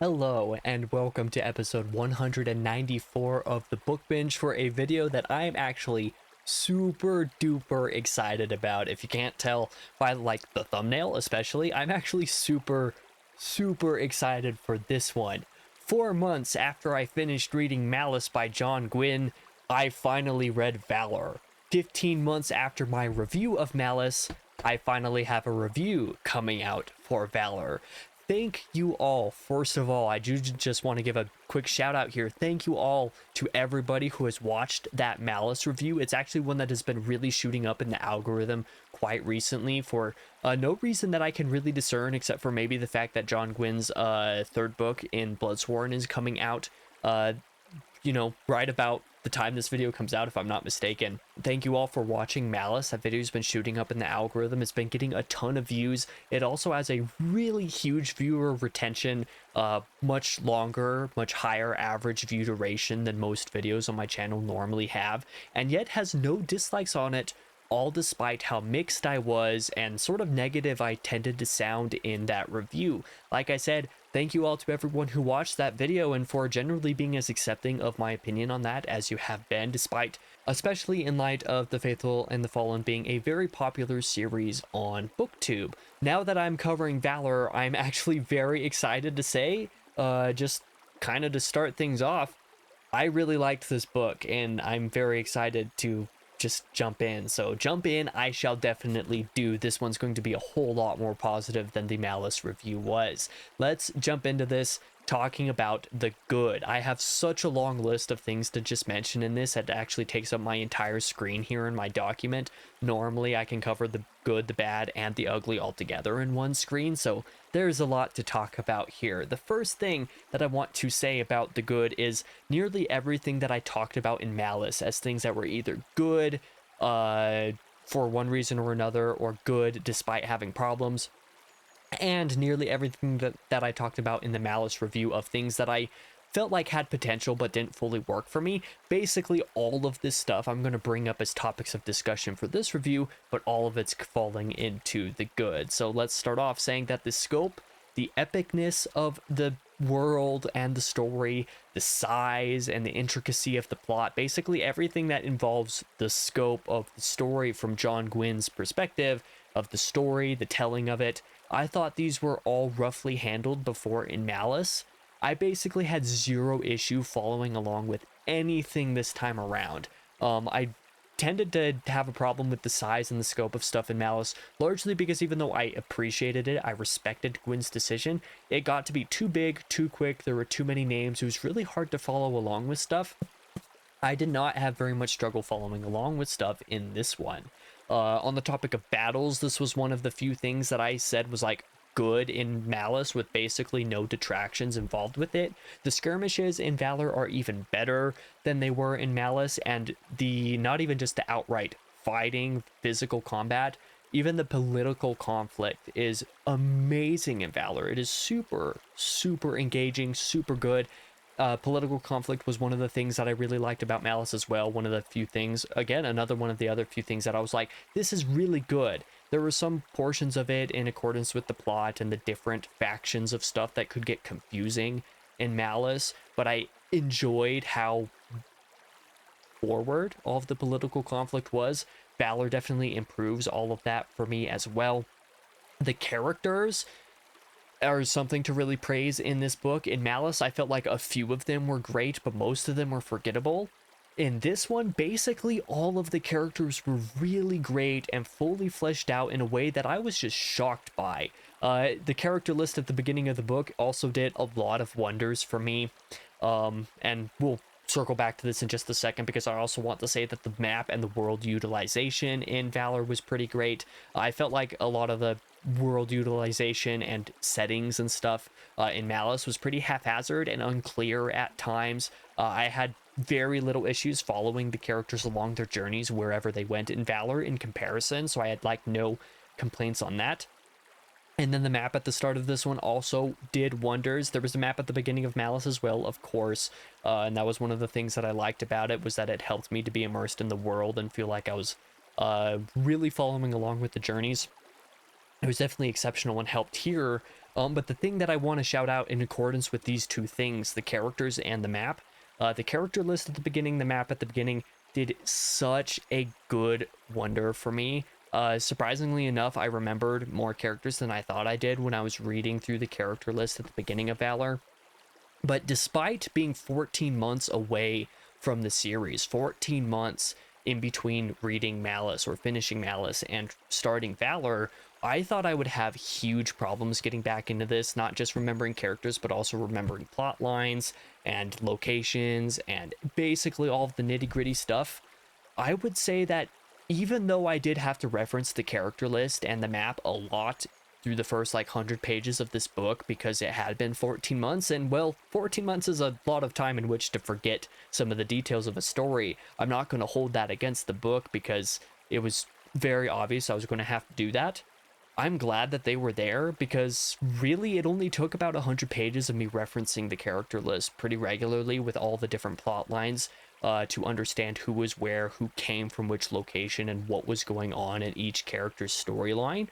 Hello and welcome to episode 194 of the Book Binge for a video that I'm actually super duper excited about. If you can't tell by like the thumbnail especially, I'm actually super excited for this one. 4 months after I finished reading Malice by John Gwynne, I finally read Valor. 15 months after my review of Malice, I finally have a review coming out for Valor. Thank you all. First of all, I do just want to give a quick shout out here. Thank you all to everybody who has watched that Malice review. It's actually one that has been really shooting up in the algorithm quite recently for no reason that I can really discern, except for maybe the fact that John Gwynne's third book in Bloodsworn is coming out right about the time this video comes out, if I'm not mistaken. Thank you all for watching Malice. That video's been shooting up in the algorithm. It's been getting a ton of views. It also has a really huge viewer retention, much longer, much higher average view duration than most videos on my channel normally have, and yet has no dislikes on it, all despite how mixed I was and sort of negative I tended to sound in that review. Like I said, thank you all to everyone who watched that video and for generally being as accepting of my opinion on that as you have been, despite, especially in light of The Faithful and the Fallen being a very popular series on BookTube. Now that I'm covering Valor, I'm actually very excited to say, just kind of to start things off, I really liked this book and I'm very excited to just jump in. So jump in, I shall definitely do. This one's going to be a whole lot more positive than the Malice review was. Let's jump into this talking about the good. I have such a long list of things to just mention in this. It actually takes up my entire screen here in my document. Normally I can cover the good, the bad, and the ugly all together in one screen, so there's a lot to talk about here. The first thing that I want to say about the good is nearly everything that I talked about in Malice as things that were either good for one reason or another, or good despite having problems, and nearly everything that I talked about in the Malice review of things that I felt like had potential but didn't fully work for me. Basically all of this stuff I'm going to bring up as topics of discussion for this review, but all of it's falling into the good. So let's start off saying that the scope, the epicness of the world and the story, the size and the intricacy of the plot, basically everything that involves the scope of the story from John Gwynne's perspective of the story, the telling of it, I thought these were all roughly handled before in Malice. I basically had zero issue following along with anything this time around. I tended to have a problem with the size and the scope of stuff in Malice, largely because even though I appreciated it, I respected Gwynne's decision, it got to be too big, too quick, there were too many names, it was really hard to follow along with stuff. I did not have very much struggle following along with stuff in this one. On the topic of battles, this was one of the few things that I said was like good in Malice with basically no detractions involved with it. The skirmishes in Valor are even better than they were in Malice, and the not even just the outright fighting, physical combat, even the political conflict is amazing in Valor. It is super engaging, super good. Political conflict was one of the things that I really liked about Malice as well. One of the few things, again, another one of the other few things that I was like, this is really good. There were some portions of it in accordance with the plot and the different factions of stuff that could get confusing in Malice, but I enjoyed how forward all of the political conflict was. Valor definitely improves all of that for me as well. The characters are something to really praise in this book. In Malice, I felt like a few of them were great, but most of them were forgettable. In this one, basically all of the characters were really great and fully fleshed out in a way that I was just shocked by. The character list at the beginning of the book also did a lot of wonders for me, and we'll circle back to this in just a second because I also want to say that the map and the world utilization in Valor was pretty great. I felt like a lot of the world utilization and settings and stuff in Malice was pretty haphazard and unclear at times. I had very little issues following the characters along their journeys wherever they went in Valor in comparison, so I had like no complaints on that. And then the map at the start of this one also did wonders. There was a map at the beginning of Malice as well, of course, and that was one of the things that I liked about it, was that it helped me to be immersed in the world and feel like I was really following along with the journeys. It was definitely exceptional and helped here But the thing that I want to shout out in accordance with these two things, the characters and the map, the character list at the beginning, the map at the beginning, did such a good wonder for me. Surprisingly enough, I remembered more characters than I thought I did when I was reading through the character list at the beginning of Valor. But despite being 14 months away from the series, 14 months in between reading Malice or finishing Malice and starting Valor, I thought I would have huge problems getting back into this, not just remembering characters, but also remembering plot lines and locations and basically all of the nitty-gritty stuff. I would say that even though I did have to reference the character list and the map a lot through the first like 100 pages of this book because it had been 14 months, and well, 14 months is a lot of time in which to forget some of the details of a story. I'm not going to hold that against the book because it was very obvious I was going to have to do that. I'm glad that they were there because really it only took about 100 pages of me referencing the character list pretty regularly with all the different plot lines to understand who was where, who came from which location, and what was going on in each character's storyline.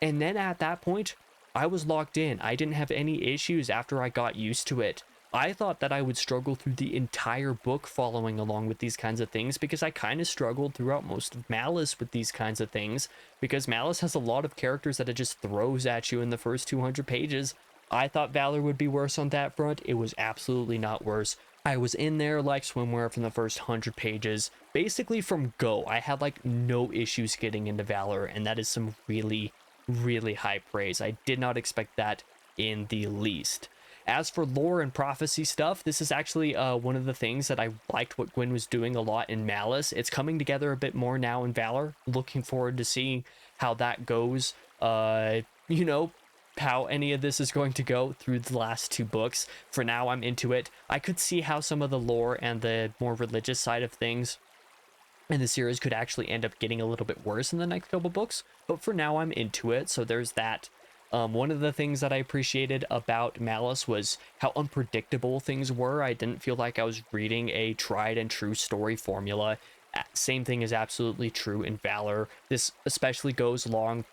And then at that point, I was locked in. I didn't have any issues after I got used to it. I thought that I would struggle through the entire book following along with these kinds of things because I kind of struggled throughout most of Malice with these kinds of things because Malice has a lot of characters that it just throws at you in the first 200 pages. I thought Valor would be worse on that front. It was absolutely not worse. I was in there like swimwear from the first 100 pages. Basically from go, I had like no issues getting into Valor, and that is some really, really high praise. I did not expect that in the least. As for lore and prophecy stuff, this is actually one of the things that I liked what Gwynne was doing a lot in Malice. It's coming together a bit more now in Valor. Looking forward to seeing how that goes. You know, how any of this is going to go through the last two books. For now, I'm into it. I could see how some of the lore and the more religious side of things in the series could actually end up getting a little bit worse in the next couple books, but for now I'm into it, so there's that. One of the things that I appreciated about Malice was how unpredictable things were. I didn't feel like I was reading a tried and true story formula. Same thing is absolutely true in Valor. This especially goes along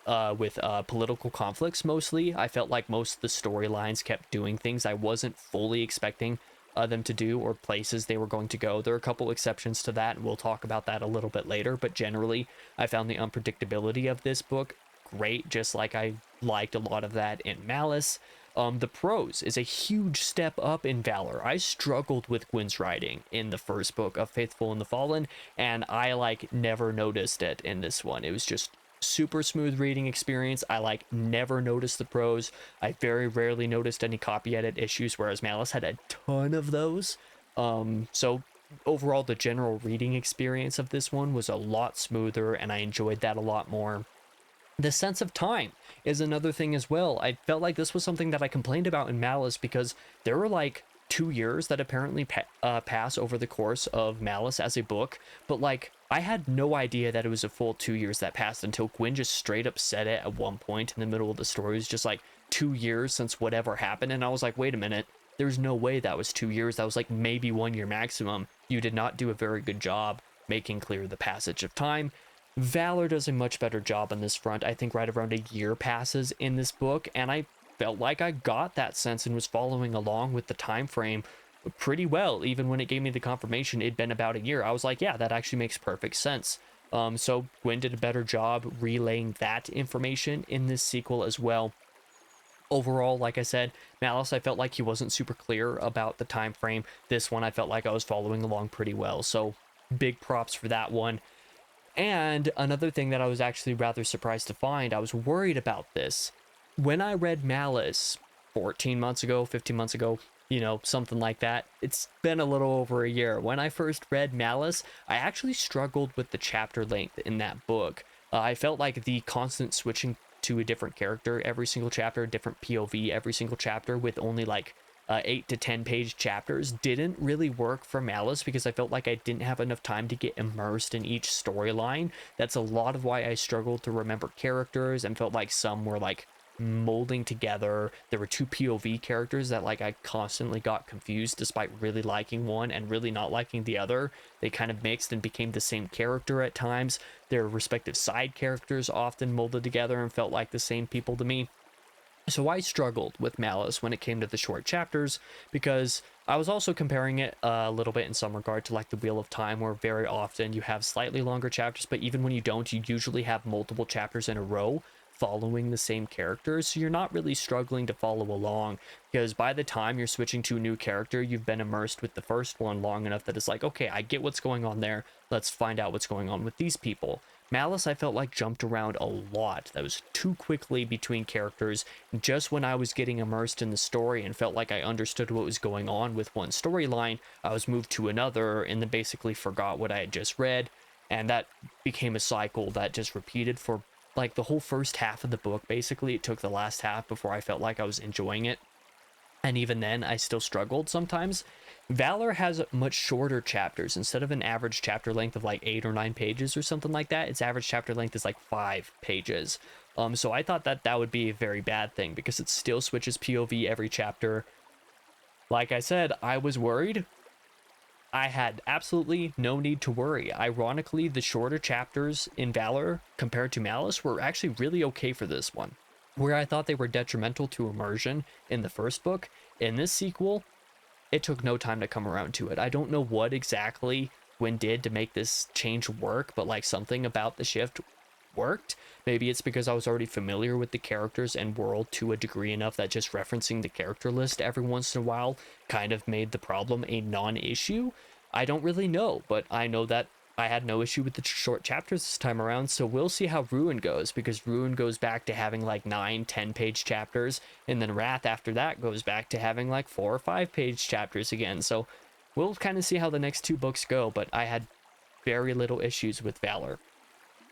with political conflicts mostly. I felt like most of the storylines kept doing things I wasn't fully expecting them to do, or places they were going to go. There are a couple exceptions to that, and we'll talk about that a little bit later, but generally I found the unpredictability of this book great, just like I liked a lot of that in Malice. The prose is a huge step up in Valor. I struggled with Gwynne's writing in the first book of Faithful and the Fallen, and I like never noticed it in this one. It was just super smooth reading experience. I like never noticed the prose. I very rarely noticed any copy edit issues, whereas Malice had a ton of those. So overall, the general reading experience of this one was a lot smoother, and I enjoyed that a lot more. The sense of time is another thing as well. I felt like this was something that I complained about in Malice because there were like 2 years that apparently pass over the course of Malice as a book, but like I had no idea that it was a full 2 years that passed until Gwynne just straight up said it at one point in the middle of the story. It was just like 2 years since whatever happened, and I was like, wait a minute, there's no way that was 2 years. That was like maybe 1 year maximum. You did not do a very good job making clear the passage of time. Valor does a much better job on this front. I think right around a year passes in this book, and I felt like I got that sense and was following along with the time frame pretty well. Even when it gave me the confirmation it'd been about a year, I was like, yeah, that actually makes perfect sense. So Gwynne did a better job relaying that information in this sequel as well. Overall, like I said, Malice, I felt like he wasn't super clear about the time frame. This one, I felt like I was following along pretty well, so big props for that one. And another thing that I was actually rather surprised to find, I was worried about this. When I read Malice 14 months ago, 15 months ago, you know, something like that, it's been a little over a year. When I first read Malice, I actually struggled with the chapter length in that book. I felt like the constant switching to a different character every single chapter, different POV every single chapter with only like 8 to 10 page chapters didn't really work for Malice because I felt like I didn't have enough time to get immersed in each storyline. That's a lot of why I struggled to remember characters and felt like some were like molding together. There were two POV characters that like I constantly got confused despite really liking one and really not liking the other. They kind of mixed and became the same character at times. Their respective side characters often molded together and felt like the same people to me. So I struggled with Malice when it came to the short chapters, because I was also comparing it a little bit in some regard to like the Wheel of Time, where very often you have slightly longer chapters, but even when you don't, you usually have multiple chapters in a row following the same characters, so you're not really struggling to follow along, because by the time you're switching to a new character, you've been immersed with the first one long enough that it's like, okay, I get what's going on there, let's find out what's going on with these people. Malice, I felt like, jumped around a lot. That was too quickly between characters. Just when I was getting immersed in the story and felt like I understood what was going on with one storyline, I was moved to another and then basically forgot what I had just read. And that became a cycle that just repeated for like the whole first half of the book. Basically, it took the last half before I felt like I was enjoying it. And even then, I still struggled sometimes. Valor has much shorter chapters. Instead of an average chapter length of like 8 or 9 pages or something like that, its average chapter length is like 5 pages. So I thought that that would be a very bad thing, because it still switches POV every chapter. Like I said, I was worried. I had absolutely no need to worry. Ironically, the shorter chapters in Valor compared to Malice were actually really okay for this one. Where I thought they were detrimental to immersion in the first book, in this sequel, it took no time to come around to it. I don't know what exactly Gwynne did to make this change work, but like something about the shift worked. Maybe it's because I was already familiar with the characters and world to a degree enough that just referencing the character list every once in a while kind of made the problem a non-issue. I don't really know, but I know that I had no issue with the short chapters this time around, so we'll see how Ruin goes, because Ruin goes back to having like 9-10 page chapters, and then Wrath after that goes back to having like 4 or 5 page chapters again. So we'll kind of see how the next 2 books go, but I had very little issues with Valor.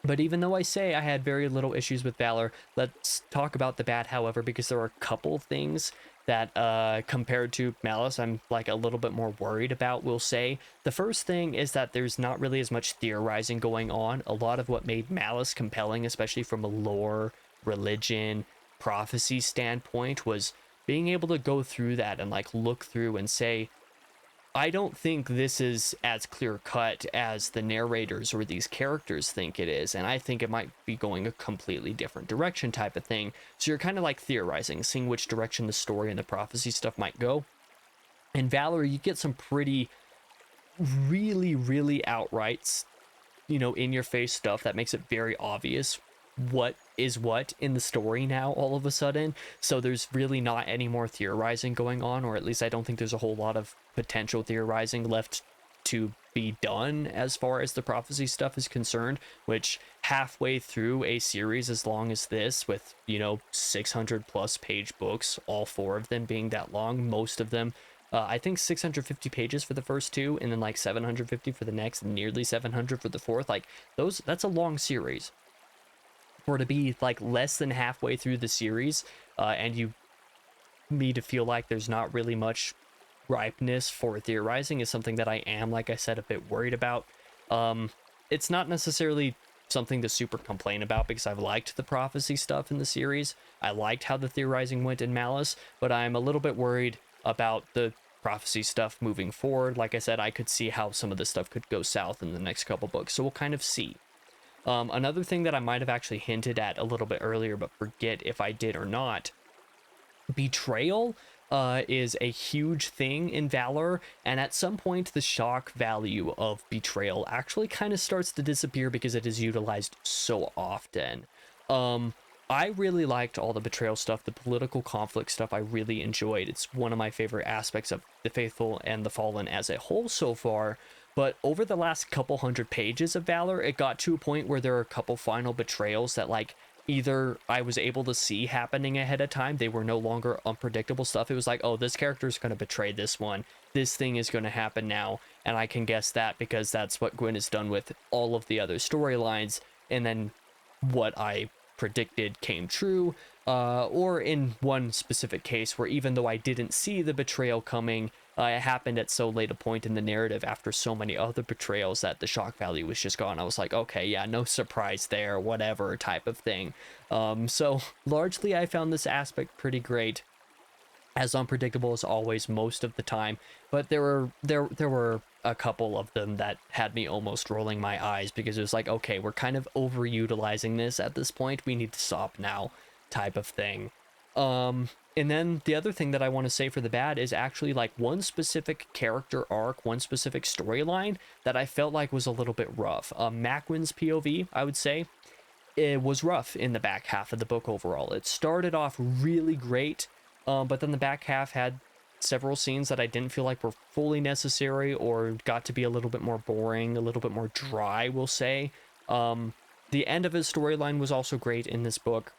But even though I say I had very little issues with Valor, let's talk about the bad, however, because there are a couple things that compared to Malice, I'm like a little bit more worried about, we'll say. The first thing is that there's not really as much theorizing going on. A lot of what made Malice compelling, especially from a lore, religion, prophecy standpoint, was being able to go through that and like look through and say, I don't think this is as clear cut as the narrators or these characters think it is, and I think it might be going a completely different direction type of thing. So you're kind of like theorizing, seeing which direction the story and the prophecy stuff might go. In Valor, you get some pretty, really outright, in your face stuff that makes it very obvious what is what in the story now all of a sudden. So there's really not any more theorizing going on, or at least I don't think there's a whole lot of potential theorizing left to be done as far as the prophecy stuff is concerned, which halfway through a series as long as this, with 600 plus page books, all 4 of them being that long, most of them I think 650 pages for the first 2, and then like 750 for the next, and nearly 700 for the fourth. Like that's a long series. For to be like less than halfway through the series, and me to feel like there's not really much ripeness for theorizing is something that I am, like I said, a bit worried about. It's not necessarily something to super complain about, because I've liked the prophecy stuff in the series. I liked how the theorizing went in Malice, but I'm a little bit worried about the prophecy stuff moving forward. Like I said, I could see how some of this stuff could go south in the next couple books, so we'll kind of see. Another thing that I might have actually hinted at a little bit earlier, but forget if I did or not, betrayal is a huge thing in Valor, and at some point the shock value of betrayal actually kind of starts to disappear because it is utilized so often. I really liked all the betrayal stuff, the political conflict stuff I really enjoyed. It's one of my favorite aspects of The Faithful and The Fallen as a whole so far. But over the last couple hundred pages of Valor, it got to a point where there are a couple final betrayals that like either I was able to see happening ahead of time. They were no longer unpredictable stuff. It was like, oh, this character is going to betray this one. This thing is going to happen now. And I can guess that because that's what Gwynne has done with all of the other storylines. And then what I predicted came true. Or in one specific case where even though I didn't see the betrayal coming, it happened at so late a point in the narrative after so many other betrayals that the shock value was just gone. I was like, okay, yeah, no surprise there, whatever type of thing. So largely I found this aspect pretty great, as unpredictable as always most of the time, but there were a couple of them that had me almost rolling my eyes, because it was like, okay, we're kind of overutilizing this at this point, we need to stop now type of thing. And then the other thing that I want to say for the bad is actually like one specific character arc, one specific storyline that I felt like was a little bit rough. Macwin's POV, I would say, it was rough in the back half of the book overall. It started off really great, but then the back half had several scenes that I didn't feel like were fully necessary or got to be a little bit more boring, a little bit more dry, we'll say. The end of his storyline was also great in this book,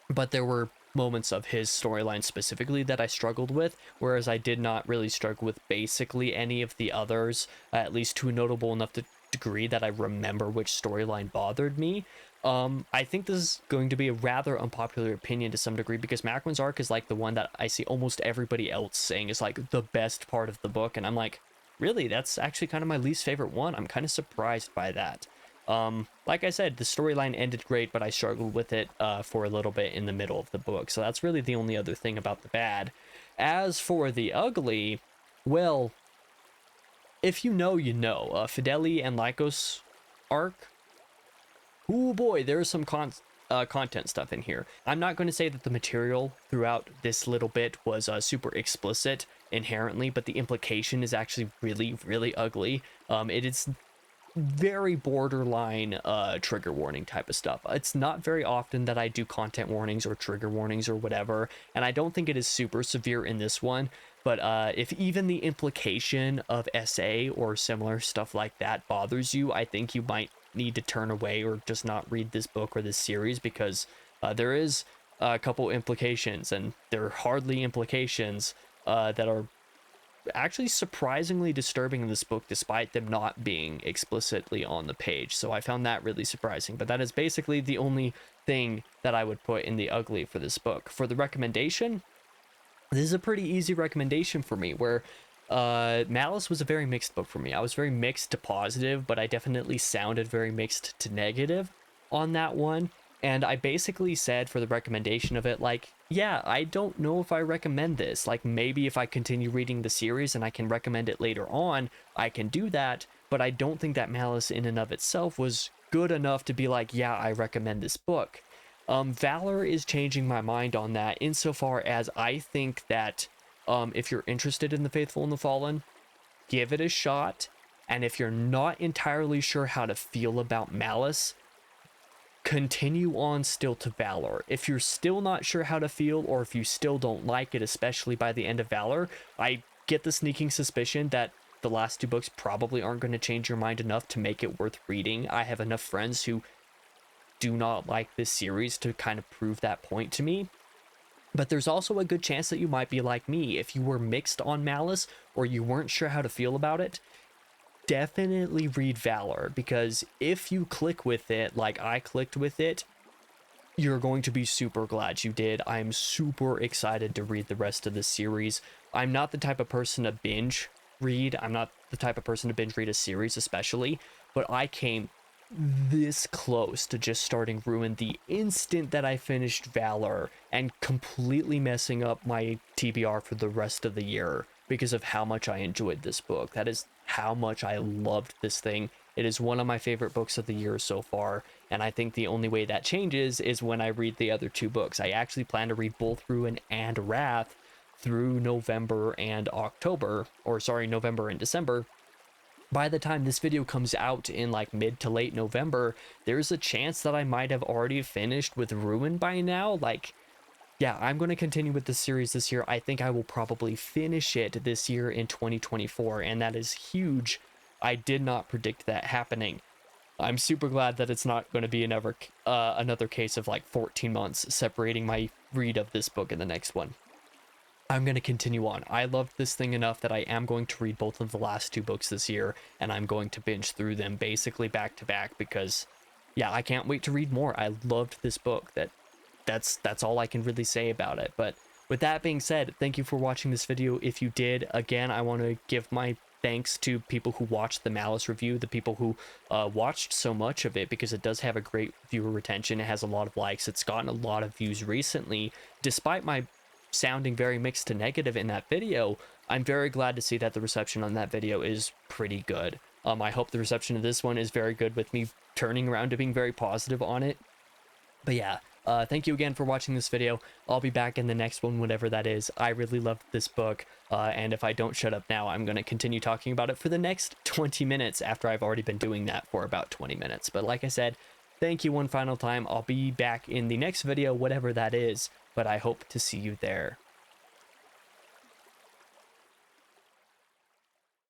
but there were moments of his storyline specifically that I struggled with, whereas I did not really struggle with basically any of the others, at least to a notable enough degree that I remember which storyline bothered me. I think this is going to be a rather unpopular opinion to some degree, because Macwin's arc is like the one that I see almost everybody else saying is like the best part of the book, and I'm like, really? That's actually kind of my least favorite one. I'm kind of surprised by that. Like I said, the storyline ended great, but I struggled with it for a little bit in the middle of the book, so that's really the only other thing about the bad. As for the ugly, well, if you know, you know. Fideli and Lycos arc, oh boy, there's some content stuff in here. I'm not going to say that the material throughout this little bit was super explicit inherently, but the implication is actually really, really ugly. It is very borderline trigger warning type of stuff. It's not very often that I do content warnings or trigger warnings or whatever, and I don't think it is super severe in this one, but if even the implication of SA or similar stuff like that bothers you, I think you might need to turn away or just not read this book or this series, because there is a couple implications, and they're hardly implications that are actually surprisingly disturbing in this book, despite them not being explicitly on the page. So I found that really surprising, but that is basically the only thing that I would put in the ugly for this book. For the recommendation, this is a pretty easy recommendation for me, where Malice was a very mixed book for me. I was very mixed to positive, but I definitely sounded very mixed to negative on that one. And I basically said for the recommendation of it, like, yeah, I don't know if I recommend this. Like, maybe if I continue reading the series and I can recommend it later on, I can do that. But I don't think that Malice in and of itself was good enough to be like, yeah, I recommend this book. Valor is changing my mind on that, insofar as I think that if you're interested in The Faithful and the Fallen, give it a shot. And if you're not entirely sure how to feel about Malice, continue on still to Valor. If you're still not sure how to feel, or if you still don't like it, especially by the end of Valor, I get the sneaking suspicion that the last two books probably aren't going to change your mind enough to make it worth reading. I have enough friends who do not like this series to kind of prove that point to me. But there's also a good chance that you might be like me. If you were mixed on Malice, or you weren't sure how to feel about it, definitely read Valor, because if you click with it like I clicked with it, you're going to be super glad you did. I'm super excited to read the rest of the series. I'm not the type of person to binge read. I'm not the type of person to binge read a series especially, but I came this close to just starting Ruin the instant that I finished Valor, and completely messing up my TBR for the rest of the year because of how much I enjoyed this book. That is how much I loved this thing. It is one of my favorite books of the year so far, and I think the only way that changes is when I read the other two books. I actually plan to read both Ruin and Wrath through November and October, or sorry, November and December. By the time this video comes out in like mid to late November, there's a chance that I might have already finished with Ruin by now. Like, yeah, I'm going to continue with this series this year. I think I will probably finish it this year in 2024, and that is huge. I did not predict that happening. I'm super glad that it's not going to be another case of like 14 months separating my read of this book and the next one. I'm going to continue on. I loved this thing enough that I am going to read both of the last two books this year, and I'm going to binge through them basically back to back, because yeah, I can't wait to read more. I loved this book. That's all I can really say about it. But with that being said, thank you for watching this video. If you did, again, I want to give my thanks to people who watched the Malice review, the people who watched so much of it, because it does have a great viewer retention. It has a lot of likes. It's gotten a lot of views recently. Despite my sounding very mixed to negative in that video, I'm very glad to see that the reception on that video is pretty good. I hope the reception of this one is very good, with me turning around to being very positive on it. But yeah, Thank you again for watching this video. I'll be back in the next one, whatever that is. I really loved this book, and if I don't shut up now, I'm going to continue talking about it for the next 20 minutes after I've already been doing that for about 20 minutes. But like I said, thank you one final time. I'll be back in the next video, whatever that is, but I hope to see you there.